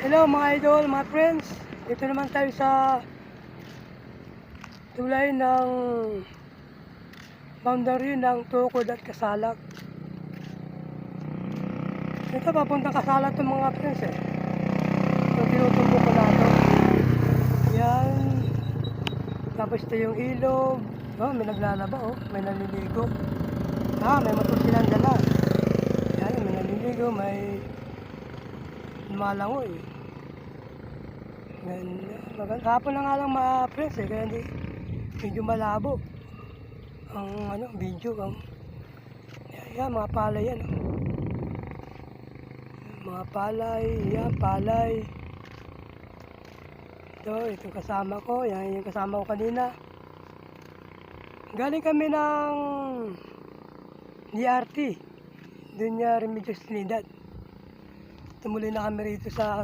Hello mga idol, mga friends. Dito naman tayo sa tulay ng boundary ng Tukod at Kasalak. Ito papuntang Kasalak itong mga friends eh. Ito tinutumbok ko na ito. Yan. Tapos ito yung ilog. Oh, may naglalaba oh, may naliligo. May motor silang dala. Yan, may naliligo, may lumalangoy. Hapon na nga lang mga friends eh, kaya hindi medyo malabo ang video yan, mga palay yan mga palay, yan palay itong kasama ko, yan yung kasama ko kanina. Galing kami ng DRT doon niya Remedios Trinidad. Tumuloy na kami rito sa